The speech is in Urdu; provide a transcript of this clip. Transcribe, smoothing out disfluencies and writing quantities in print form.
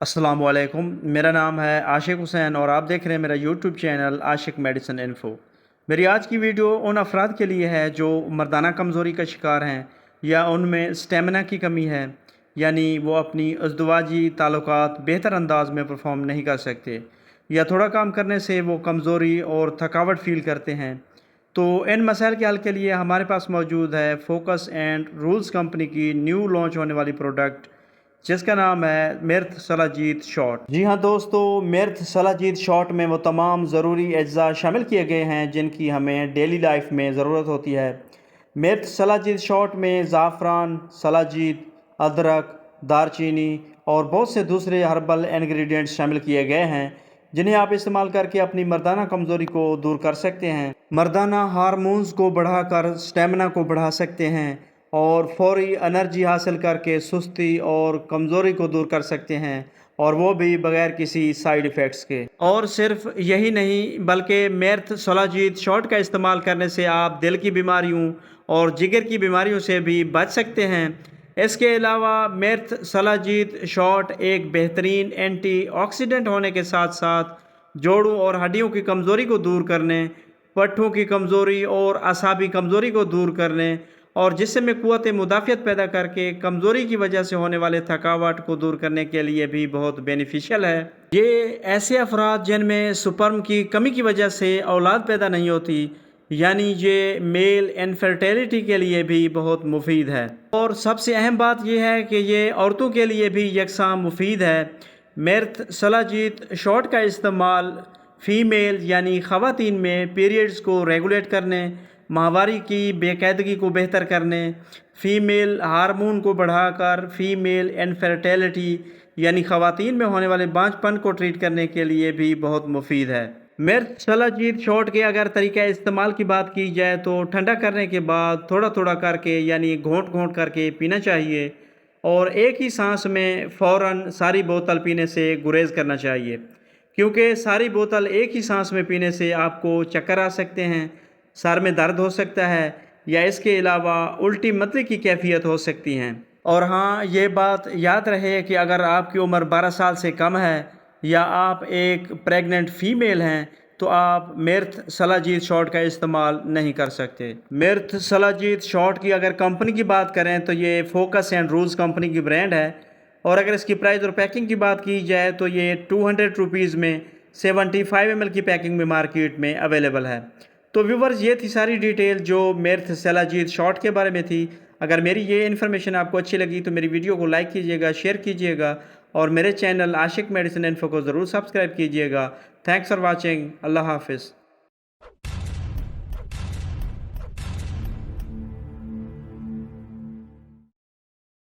السلام علیکم، میرا نام ہے عاشق حسین اور آپ دیکھ رہے ہیں میرا یوٹیوب چینل عاشق میڈیسن انفو۔ میری آج کی ویڈیو ان افراد کے لیے ہے جو مردانہ کمزوری کا شکار ہیں یا ان میں سٹیمنا کی کمی ہے، یعنی وہ اپنی ازدواجی تعلقات بہتر انداز میں پرفارم نہیں کر سکتے یا تھوڑا کام کرنے سے وہ کمزوری اور تھکاوٹ فیل کرتے ہیں۔ تو ان مسائل کے حل کے لیے ہمارے پاس موجود ہے فوکس اینڈ رولز کمپنی کی نیو لانچ ہونے والی پروڈکٹ جس کا نام ہے مرتھ سلاجیت شاٹ۔ جی ہاں دوستو، مرتھ سلاجیت شاٹ میں وہ تمام ضروری اجزاء شامل کیے گئے ہیں جن کی ہمیں ڈیلی لائف میں ضرورت ہوتی ہے۔ مرتھ سلاجیت شاٹ میں زعفران، سلاجیت، ادرک، دارچینی اور بہت سے دوسرے ہربل انگریڈینٹس شامل کیے گئے ہیں جنہیں آپ استعمال کر کے اپنی مردانہ کمزوری کو دور کر سکتے ہیں، مردانہ ہارمونز کو بڑھا کر سٹیمنا کو بڑھا سکتے ہیں اور فوری انرجی حاصل کر کے سستی اور کمزوری کو دور کر سکتے ہیں، اور وہ بھی بغیر کسی سائیڈ ایفیکٹس کے۔ اور صرف یہی نہیں بلکہ مرتھ سلاجیت شاٹ کا استعمال کرنے سے آپ دل کی بیماریوں اور جگر کی بیماریوں سے بھی بچ سکتے ہیں۔ اس کے علاوہ مرتھ سلاجیت شاٹ ایک بہترین اینٹی آکسیڈنٹ ہونے کے ساتھ ساتھ جوڑوں اور ہڈیوں کی کمزوری کو دور کرنے، پٹھوں کی کمزوری اور اعصابی کمزوری کو دور کرنے اور جسم میں قوت مدافعت پیدا کر کے کمزوری کی وجہ سے ہونے والے تھکاوٹ کو دور کرنے کے لیے بھی بہت بینیفیشل ہے۔ یہ ایسے افراد جن میں سپرم کی کمی کی وجہ سے اولاد پیدا نہیں ہوتی، یعنی یہ میل انفرٹیلٹی کے لیے بھی بہت مفید ہے، اور سب سے اہم بات یہ ہے کہ یہ عورتوں کے لیے بھی یکساں مفید ہے۔ مرتھ سلاجیت شاٹ کا استعمال فیمیل یعنی خواتین میں پیریڈز کو ریگولیٹ کرنے، ماہواری کی بے قاعدگی کو بہتر کرنے، فیمیل ہارمون کو بڑھا کر فیمیل انفرٹیلٹی یعنی خواتین میں ہونے والے بانجھ پن کو ٹریٹ کرنے کے لیے بھی بہت مفید ہے۔ مرتھ سلاجیت شاٹ کے اگر طریقہ استعمال کی بات کی جائے تو ٹھنڈا کرنے کے بعد تھوڑا تھوڑا کر کے یعنی گھونٹ گھونٹ کر کے پینا چاہیے، اور ایک ہی سانس میں فوراً ساری بوتل پینے سے گریز کرنا چاہیے، کیونکہ ساری بوتل ایک ہی سانس میں پینے سے آپ کو چکر آ سکتے ہیں، سر میں درد ہو سکتا ہے یا اس کے علاوہ الٹی متلی کی کیفیت ہو سکتی ہیں۔ اور ہاں، یہ بات یاد رہے کہ اگر آپ کی عمر 12 سال سے کم ہے یا آپ ایک پریگننٹ فیمیل ہیں تو آپ مرتھ سلاجیت شاٹ کا استعمال نہیں کر سکتے۔ مرتھ سلاجیت شاٹ کی اگر کمپنی کی بات کریں تو یہ فوکس اینڈ رولز کمپنی کی برانڈ ہے، اور اگر اس کی پرائز اور پیکنگ کی بات کی جائے تو یہ 200 روپیز میں 75 ml کی پیکنگ میں مارکیٹ میں اویلیبل ہے۔ تو ویورز، یہ تھی ساری ڈیٹیل جو مرتھ سلاجیت شاٹ کے بارے میں تھی۔ اگر میری یہ انفارمیشن آپ کو اچھی لگی تو میری ویڈیو کو لائک کیجیے گا، شیئر کیجیے گا، اور میرے چینل عاشق میڈیسن انفو کو ضرور سبسکرائب کیجیے گا۔ Thanks for watching. اللہ حافظ۔